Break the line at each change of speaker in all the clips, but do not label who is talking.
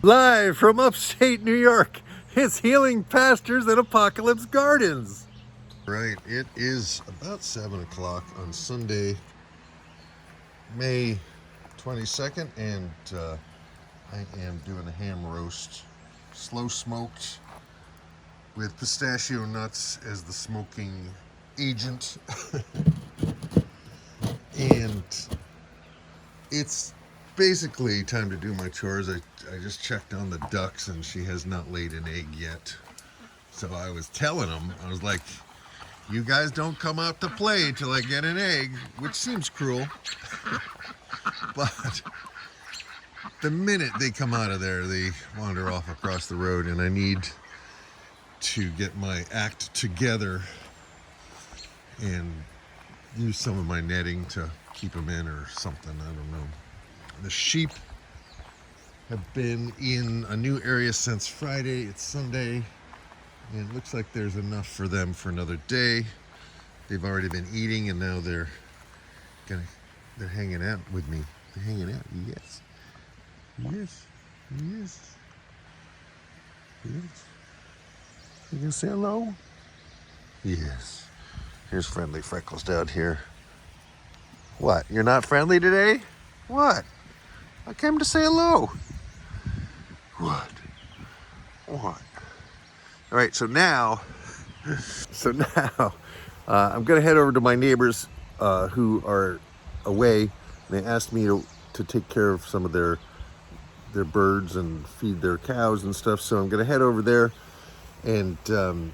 Live from upstate New York, it's Healing Pastures and Apocalypse Gardens. Right, it is about 7 o'clock on Sunday, May 22nd, and I am doing a ham roast, slow smoked with pistachio nuts as the smoking agent. And it's basically time to do my chores. I just checked on the ducks and she has not laid an egg yet. So I was telling them, I was like, you guys don't come out to play till I get an egg, which seems cruel. But the minute they come out of there, they wander off across the road, and I need to get my act together and use some of my netting to keep them in or something. I don't know. The sheep have been in a new area since Friday. It's Sunday, and it looks like there's enough for them for another day. They've already been eating, and now they're hanging out with me. They're hanging out. Yes. Yes. Yes. Yes. You can say hello? Yes. Here's friendly Freckles down here. What? You're not friendly today? What? I came to say hello. What? What? All right, so now I'm gonna head over to my neighbors who are away. They asked me to take care of some of their birds and feed their cows and stuff. So I'm gonna head over there, and I'm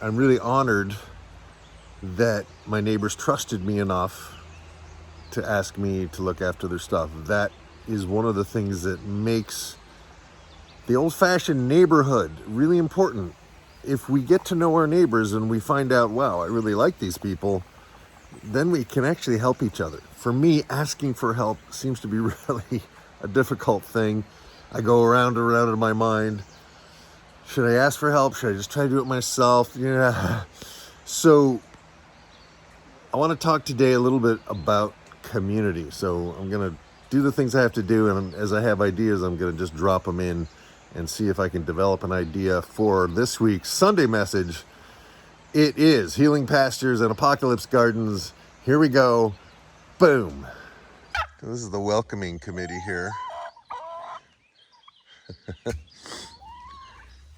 really honored that my neighbors trusted me enough to ask me to look after their stuff. That is one of the things that makes the old-fashioned neighborhood really important. If we get to know our neighbors and we find out, wow, I really like these people, then we can actually help each other. For me, asking for help seems to be really a difficult thing. I go around and around in my mind. Should I ask for help? Should I just try to do it myself? Yeah. So I want to talk today a little bit about community. So I'm going to do the things I have to do, and as I have ideas, I'm going to just drop them in and see if I can develop an idea for this week's Sunday message. It is Healing Pastures and Apocalypse Gardens. Here we go. Boom. This is the welcoming committee here.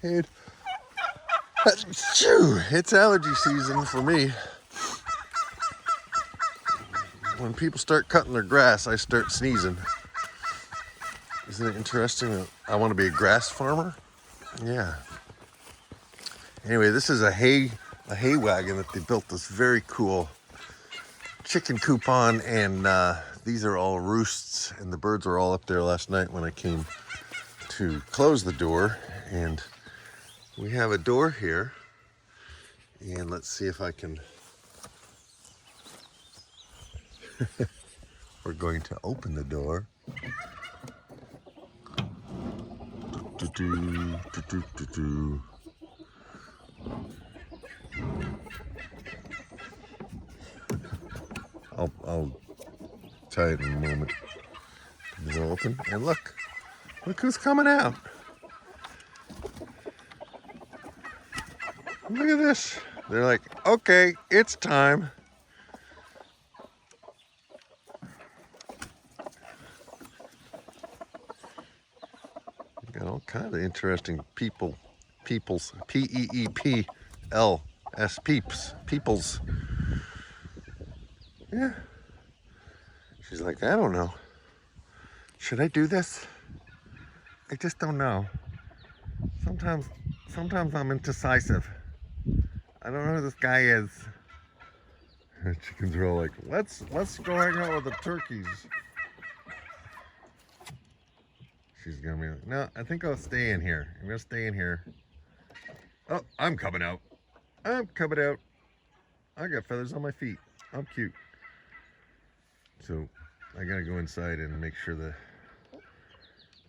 It's allergy season for me. When people start cutting their grass, I start sneezing. Isn't it interesting that I want to be a grass farmer? Yeah. Anyway, this is a hay wagon that they built this very cool chicken coop on, and these are all roosts, and the birds were all up there last night when I came to close the door. And we have a door here, and let's see if I can we're going to open the door. I'll tell you in a moment. The door open, and look who's coming out. Look at this. They're like, okay, it's time. Got all kind of interesting peoples, P-E-E-P-L-S, peoples. Yeah. She's like, I don't know. Should I do this? I just don't know. Sometimes I'm indecisive. I don't know who this guy is. The chickens are all like, let's go hang out with the turkeys. She's gonna be like, no, I think I'll stay in here. I'm gonna stay in here. Oh, I'm coming out. I got feathers on my feet. I'm cute. So I gotta go inside and make sure the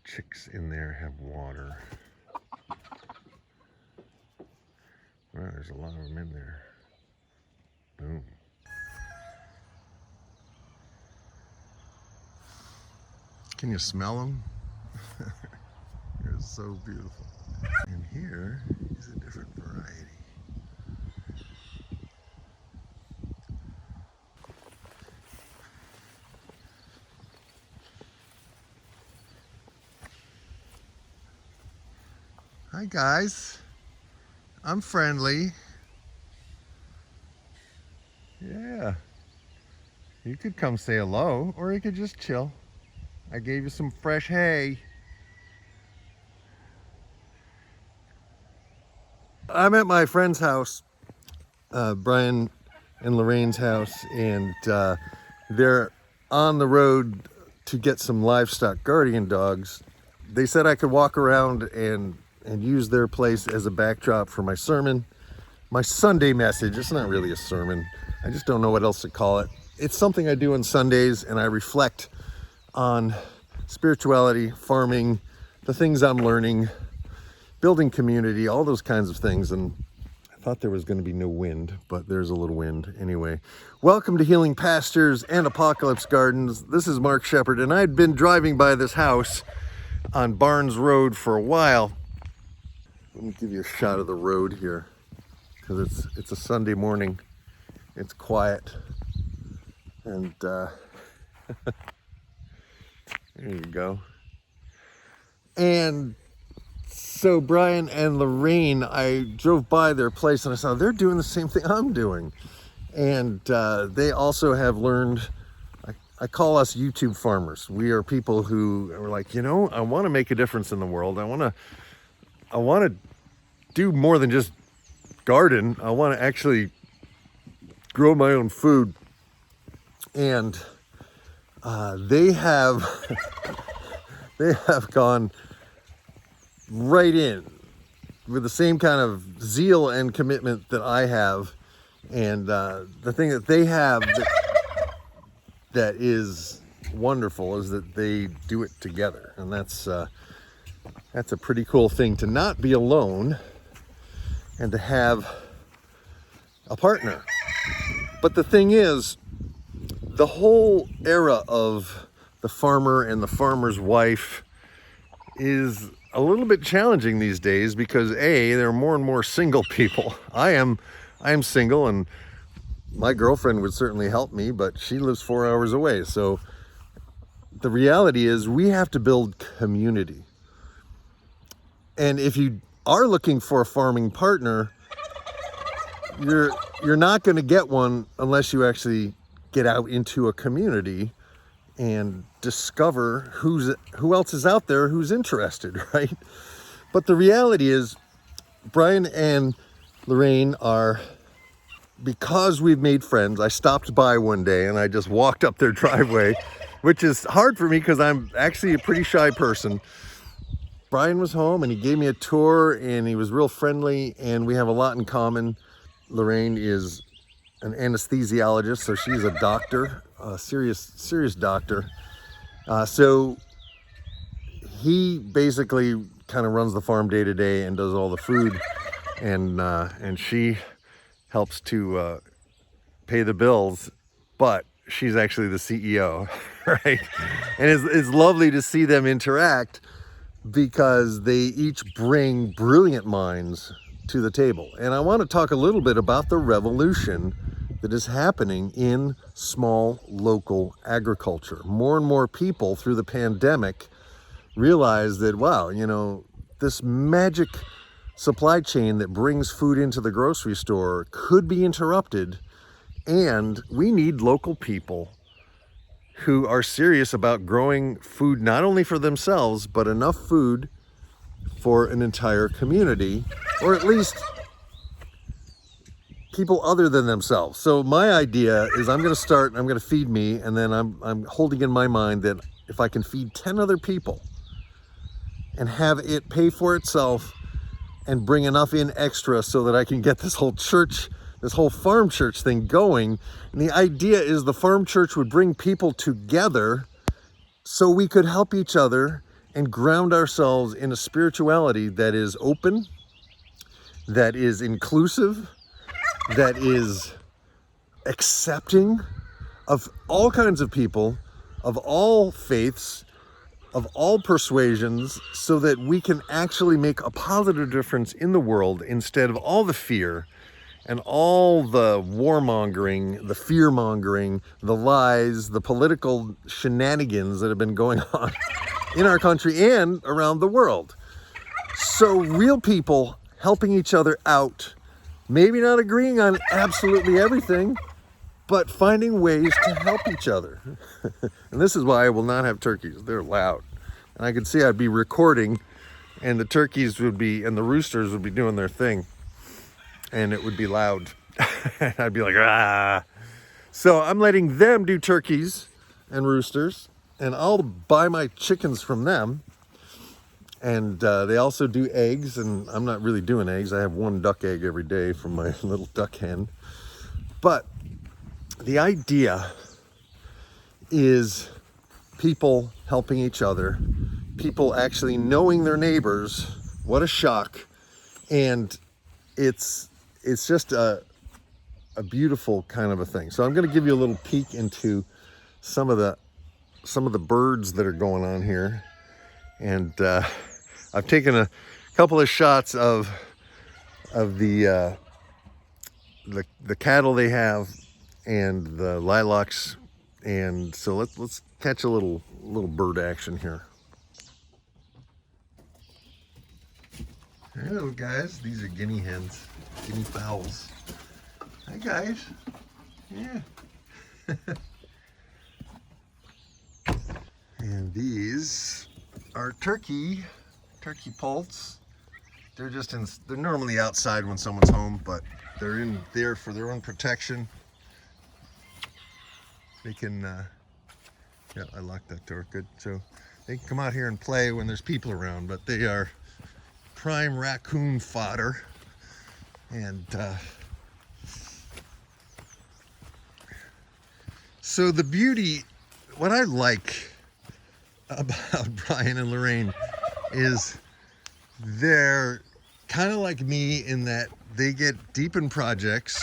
chicks in there have water. Wow, there's a lot of them in there. Boom. Can you smell them? so beautiful. And here is a different variety. Hi guys, I'm friendly. Yeah, you could come say hello, or you could just chill. I gave you some fresh hay. I'm at my friend's house, Brian and Lorraine's house, and they're on the road to get some livestock guardian dogs. They said I could walk around and use their place as a backdrop for my sermon, my Sunday message. It's not really a sermon. I just don't know what else to call it. It's something I do on Sundays, and I reflect on spirituality, farming, the things I'm learning, building community, all those kinds of things. And I thought there was going to be no wind, but there's a little wind anyway. Welcome to Healing Pastures and Apocalypse Gardens. This is Mark Shepard, and I'd been driving by this house on Barnes Road for a while. Let me give you a shot of the road here, because it's a Sunday morning. It's quiet, and there you go. And so Brian and Lorraine, I drove by their place and I saw they're doing the same thing I'm doing. And they also have learned, I call us YouTube farmers. We are people who are like, you know, I want to make a difference in the world. I want to do more than just garden. I want to actually grow my own food. And they have gone right in with the same kind of zeal and commitment that I have. And the thing that they have that is wonderful is that they do it together. And that's a pretty cool thing, to not be alone and to have a partner. But the thing is, the whole era of the farmer and the farmer's wife is a little bit challenging these days, because there are more and more single people. I am single, and my girlfriend would certainly help me, but she lives 4 hours away. So the reality is we have to build community. And if you are looking for a farming partner, you're not going to get one unless you actually get out into a community and discover who else is out there who's interested, right? But the reality is, Brian and Lorraine are, because we've made friends. I stopped by one day and I just walked up their driveway, which is hard for me because I'm actually a pretty shy person. Brian was home and he gave me a tour, and he was real friendly, and we have a lot in common. Lorraine is an anesthesiologist, so she's a doctor, a serious doctor. So he basically kind of runs the farm day to day and does all the food, and she helps to pay the bills, but she's actually the CEO, right? And it's lovely to see them interact, because they each bring brilliant minds to the table. And I want to talk a little bit about the revolution that is happening in small local agriculture. More and more people through the pandemic realize that, wow, you know, this magic supply chain that brings food into the grocery store could be interrupted, and we need local people who are serious about growing food, not only for themselves, but enough food for an entire community, or at least people other than themselves. So my idea is I'm going to feed me, and then I'm holding in my mind that if I can feed 10 other people and have it pay for itself and bring enough in extra so that I can get this whole church, this whole farm church thing going. And the idea is the farm church would bring people together so we could help each other and ground ourselves in a spirituality that is open, that is inclusive, that is accepting of all kinds of people, of all faiths, of all persuasions so that we can actually make a positive difference in the world instead of all the fear and all the warmongering, the fear-mongering, the lies, the political shenanigans that have been going on in our country and around the world. So real people helping each other out, maybe not agreeing on absolutely everything, but finding ways to help each other. And this is why I will not have turkeys. They're loud. And I could see I'd be recording and the turkeys would be, and the roosters would be doing their thing. And it would be loud. And I'd be like, ah. So I'm letting them do turkeys and roosters, and I'll buy my chickens from them. And they also do eggs, and I'm not really doing eggs. I have one duck egg every day from my little duck hen. But the idea is people helping each other, people actually knowing their neighbors. What a shock. And it's just a beautiful kind of a thing. So I'm going to give you a little peek into some of the birds that are going on here. And I've taken a couple of shots of the cattle they have and the lilacs, and so let's catch a little bird action here. Hello guys, these are guinea hens, guinea fowls. Hi guys. Yeah. And these are turkey poults. They're normally outside when someone's home, but they're in there for their own protection. They can, yeah, I locked that door, good. So they can come out here and play when there's people around, but they are prime raccoon fodder. And so the beauty, what I like about Brian and Lorraine is they're kind of like me in that they get deep in projects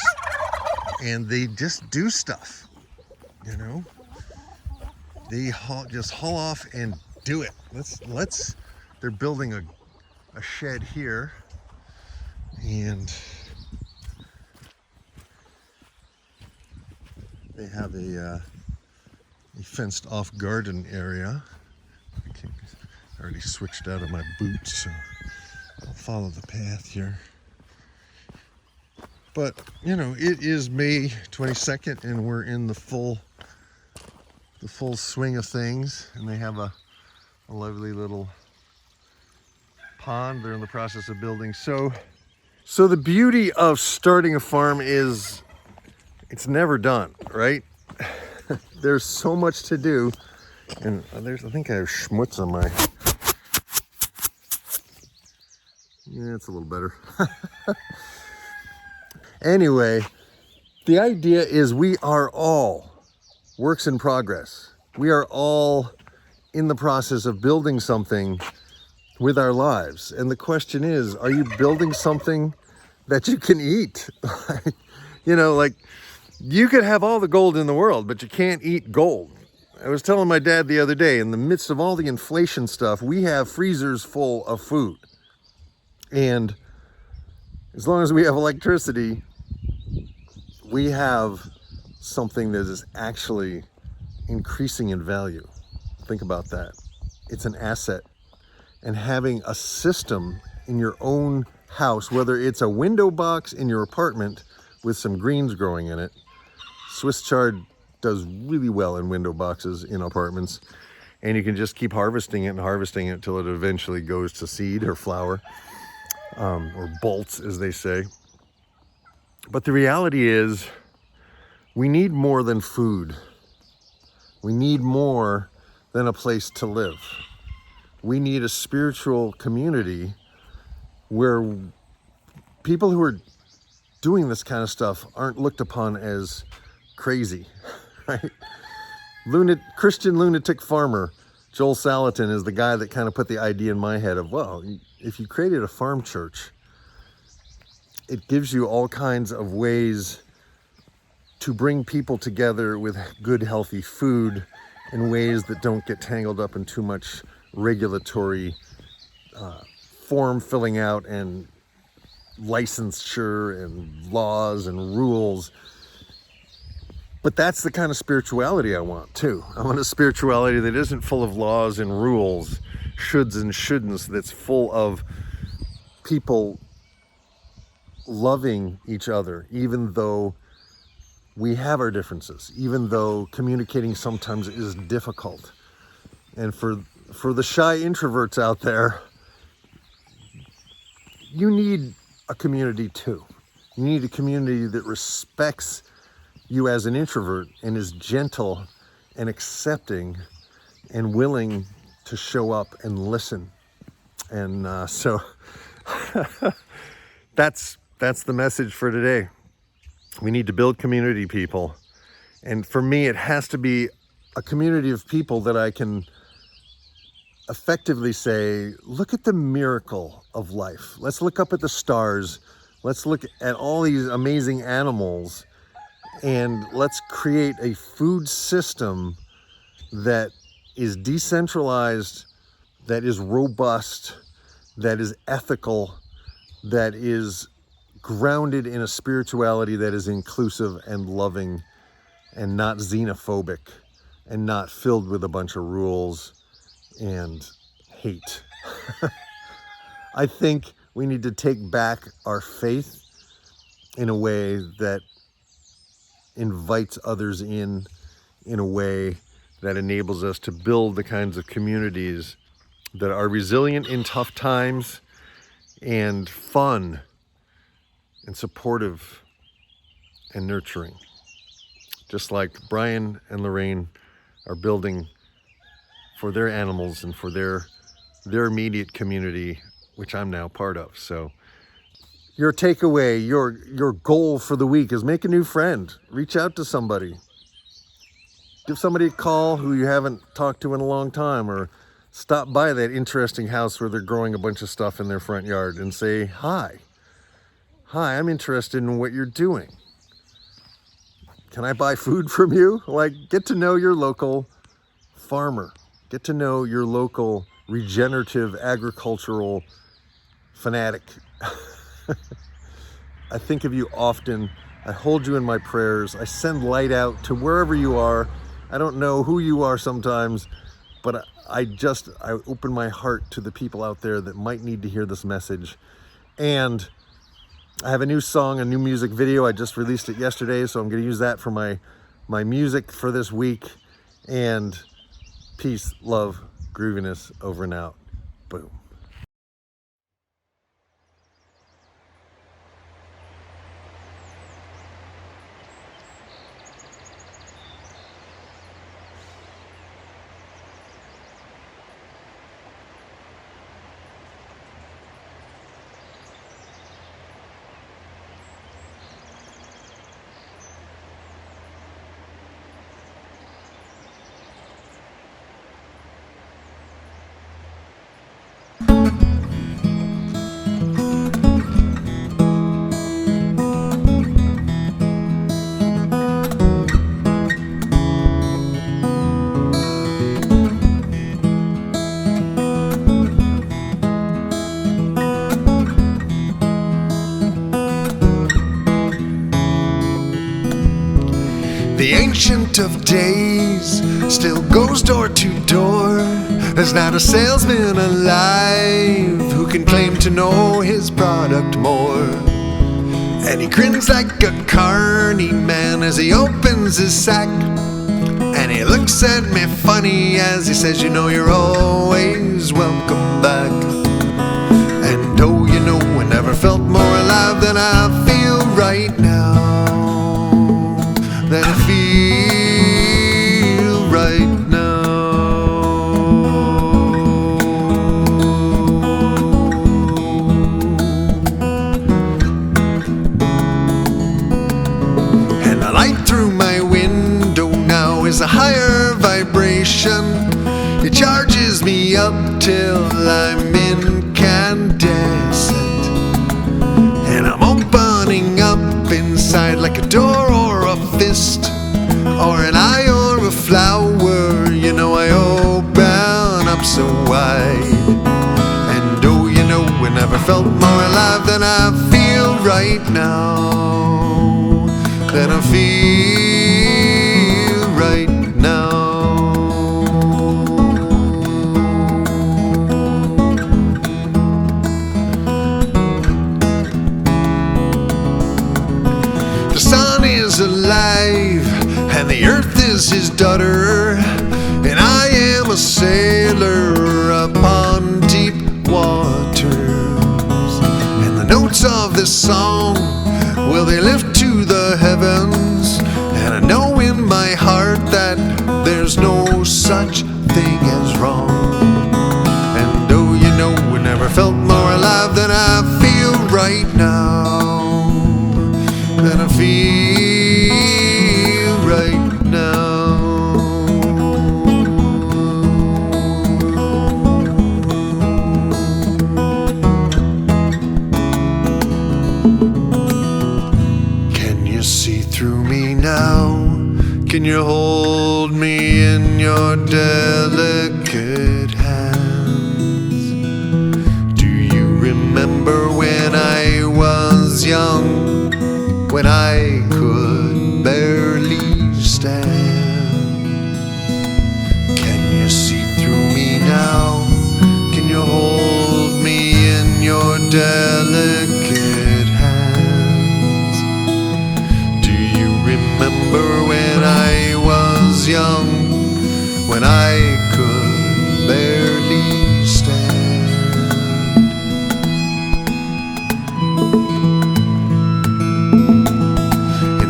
and they just do stuff. You know, they just haul off and do it. They're building a shed here, and they have a fenced off garden area. I already switched out of my boots, so I'll follow the path here. But, you know, it is May 22nd and we're in the full swing of things, and they have a lovely little pond they're in the process of building. So the beauty of starting a farm is it's never done, right? There's so much to do, and I think I have schmutz on my, yeah, it's a little better. Anyway, the idea is we are all works in progress. We are all in the process of building something with our lives. And the question is, are you building something that you can eat? You know, like, you could have all the gold in the world, but you can't eat gold. I was telling my dad the other day, in the midst of all the inflation stuff, we have freezers full of food. And as long as we have electricity, we have something that is actually increasing in value. Think about that. It's an asset. And having a system in your own house, whether it's a window box in your apartment with some greens growing in it. Swiss chard does really well in window boxes in apartments. And you can just keep harvesting it until it eventually goes to seed or flower, or bolts, as they say. But the reality is, we need more than food. We need more than a place to live. We need a spiritual community where people who are doing this kind of stuff aren't looked upon as crazy, right? Christian lunatic farmer Joel Salatin is the guy that kind of put the idea in my head of, well, if you created a farm church, it gives you all kinds of ways to bring people together with good, healthy food in ways that don't get tangled up in too much regulatory form filling out and licensure and laws and rules. But that's the kind of spirituality I want too. I want a spirituality that isn't full of laws and rules, shoulds and shouldn'ts, that's full of people loving each other, even though we have our differences, even though communicating sometimes is difficult. And for the shy introverts out there, you need a community too. You need a community that respects you as an introvert and is gentle and accepting and willing to show up and listen. And so that's the message for today. We need to build community, people. And for me, it has to be a community of people that I can effectively say, look at the miracle of life. Let's look up at the stars. Let's look at all these amazing animals, and let's create a food system that is decentralized, that is robust, that is ethical, that is grounded in a spirituality that is inclusive and loving and not xenophobic and not filled with a bunch of rules and hate. I think we need to take back our faith in a way that invites others in a way that enables us to build the kinds of communities that are resilient in tough times and fun and supportive and nurturing. Just like Brian and Lorraine are building for their animals and for their immediate community, which I'm now part of. So your takeaway, your goal for the week is make a new friend. Reach out to somebody. Give somebody a call who you haven't talked to in a long time, or stop by that interesting house where they're growing a bunch of stuff in their front yard and say, hi, I'm interested in what you're doing. Can I buy food from you? Like, get to know your local farmer. Get to know your local regenerative agricultural fanatic. I think of you often. I hold you in my prayers. I send light out to wherever you are. I don't know who you are sometimes, but I open my heart to the people out there that might need to hear this message. And I have a new song, a new music video. I just released it yesterday, so I'm going to use that for my music for this week. And peace, love, grooviness, over and out. Boom.
The Ancient of Days still goes door to door. There's not a salesman alive who can claim to know his product more. And he grins like a carny man as he opens his sack, and he looks at me funny as he says, you know, you're always welcome back. And oh, you know, I never felt more alive than I feel right now. Than I feel right now. And the light through my window now is a higher vibration. It charges me up till I'm incandescent, and I'm opening up inside like a door or a fist or an eye or a flower. You know, I open up so wide. felt more alive than I feel right now. Than I feel right now. The sun is alive and the earth is his daughter, and I am a sailor upon deep waters. And the notes of this song, will they lift to the heavens? And I know in my heart that there's no such thing as wrong. And oh, you know, we never felt more alive than I feel right now. Than I feel right now. Can you see through me now? Can you hold me in your delicate hands? Do you remember when I was young? When I could barely stand. Can you see through me now? Can you hold me in your delicate hands? Do you remember when I was young? When I could barely stand.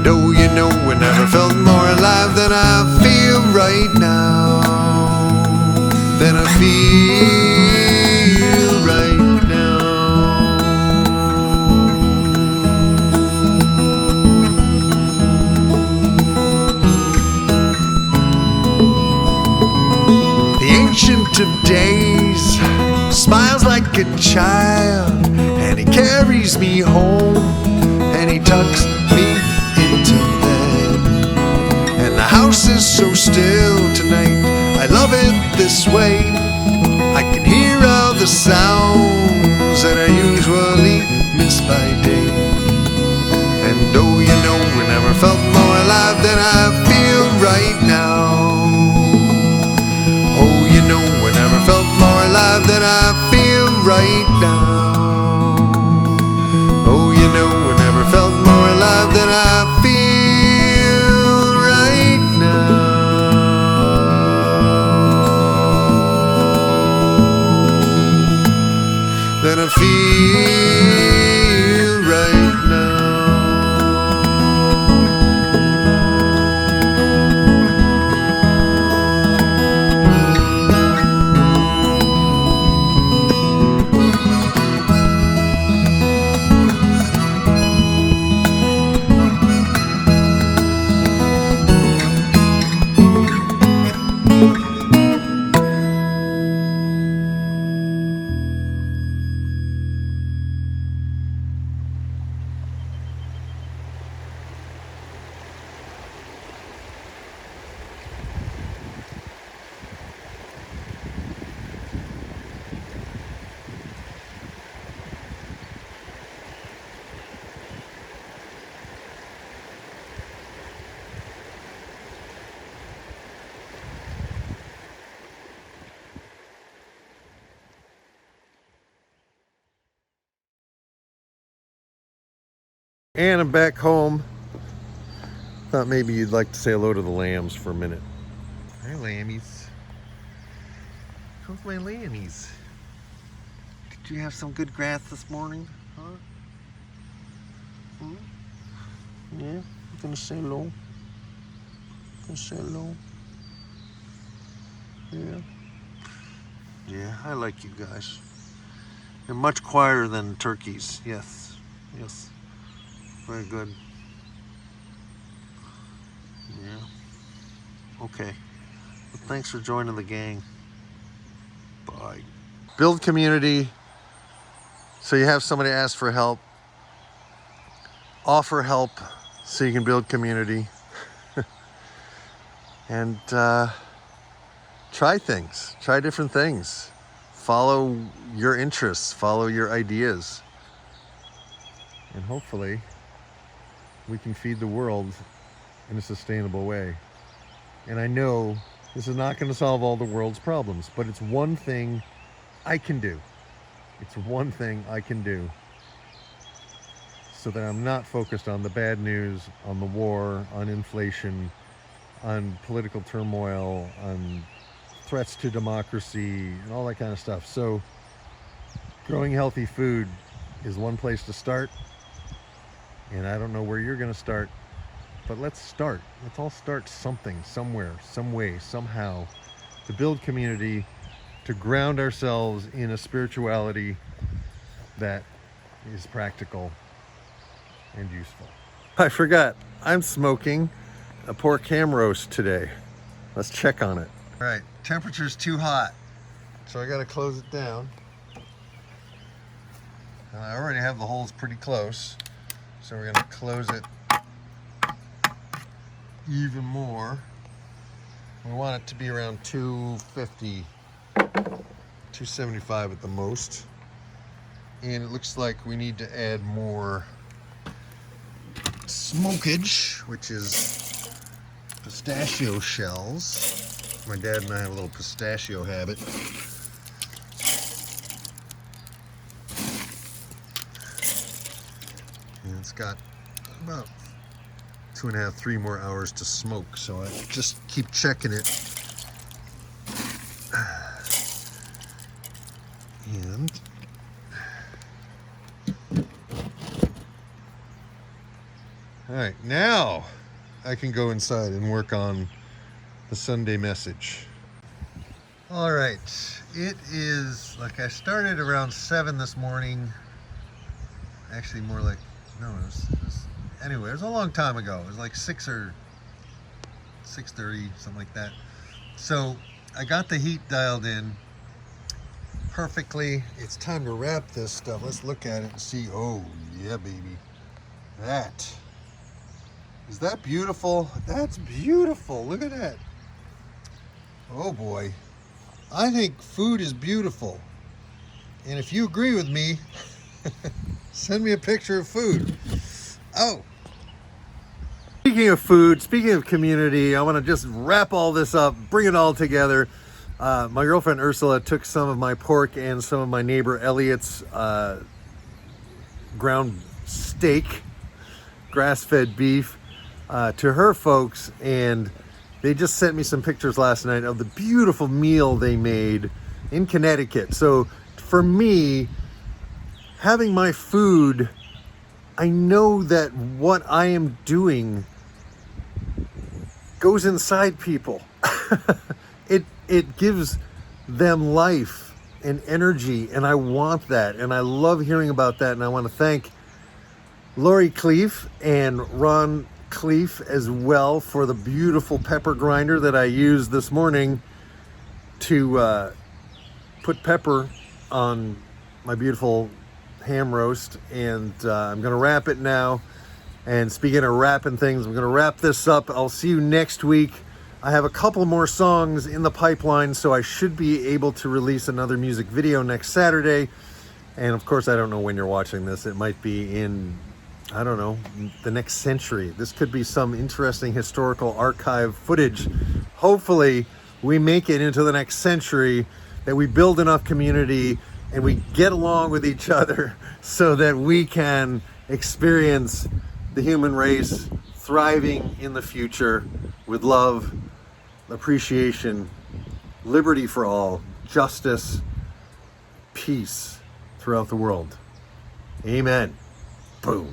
Oh, you know, we never felt more alive than I feel right now. Than I feel right now. The Ancient of Days smiles like a child, and he carries me home, and he tucks me into bed. And the house is so still tonight, I love it this way. I can hear all the sounds that I usually miss by day. And oh, you know, we never felt more alive than I feel right now. Oh, you know, we never felt more alive than I feel right now. Oh, you know, we never felt more alive than I feel right now. Than I feel right now.
And I'm back home. Thought maybe you'd like to say hello to the lambs for a minute. Hi, lammies. How's my lammies? Did you have some good grass this morning? Huh? Yeah? You gonna say hello? Gonna say hello? Yeah? Yeah, I like you guys. You're much quieter than turkeys. Yes. Yes. Very good. Yeah. Okay. Well, thanks for joining the gang. Bye. Build community. So you have somebody ask for help. Offer help so you can build community. And try things. Try different things. follow your interests, follow your ideas. And hopefully we can feed the world in a sustainable way. And I know this is not going to solve all the world's problems, but it's one thing I can do. It's one thing I can do so that I'm not focused on the bad news, on the war, on inflation, on political turmoil, on threats to democracy, and all that kind of stuff. So growing healthy food is one place to start. And I don't know where you're going to start, but let's start. Let's all start something, somewhere, some way, somehow, to build community, to ground ourselves in a spirituality that is practical and useful. I forgot, I'm smoking a pork ham roast today. Let's check on it. All right, temperature's too hot, so I got to close it down. And I already have the holes pretty close. So we're going to close it even more. We want it to be around 250, 275 at the most. And it looks like we need to add more smokage, which is pistachio shells. My dad and I have a little pistachio habit. And it's got about 2.5, 3 more hours to smoke, so I just keep checking it. And all right, now I can go inside and work on the Sunday message. All right, it is, like, I started around 7 this morning. Actually, more like, no, anyway, it was a long time ago. It was like 6 or 6:30, something like that. So I got the heat dialed in perfectly. It's time to wrap this stuff. Let's look at it and see. Oh, yeah, baby. Is that beautiful? That's beautiful. Look at that. Oh, boy. I think food is beautiful. And if you agree with me, send me a picture of food. Oh. Speaking of food, speaking of community, I want to just wrap all this up, bring it all together. My girlfriend Ursula took some of my pork and some of my neighbor Elliot's ground steak, grass-fed beef, to her folks, and they just sent me some pictures last night of the beautiful meal they made in Connecticut. So for me, having my food, I know that what I am doing goes inside people. It gives them life and energy, and I want that, and I love hearing about that. And I want to thank Lori Cleef and Ron Cleef as well for the beautiful pepper grinder that I used this morning to put pepper on my beautiful ham roast. And I'm gonna wrap it now. And speaking of wrapping things, I'm gonna wrap this up. I'll see you next week. I have a couple more songs in the pipeline, so I should be able to release another music video next Saturday. And of course, I don't know when you're watching this. It might be in, I don't know, the next century. This could be some interesting historical archive footage. Hopefully we make it into the next century, that we build enough community and we get along with each other so that we can experience the human race thriving in the future with love, appreciation, liberty for all, justice, peace throughout the world. Amen. Boom.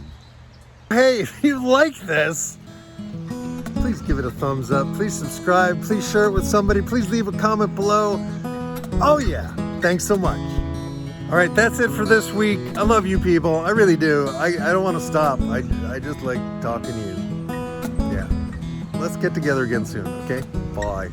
Hey, if you like this, please give it a thumbs up. Please subscribe. Please share it with somebody. Please leave a comment below. Oh yeah, thanks so much. All right, that's it for this week. I love you people. I really do. I don't want to stop. I just like talking to you. Yeah. Let's get together again soon, okay? Bye.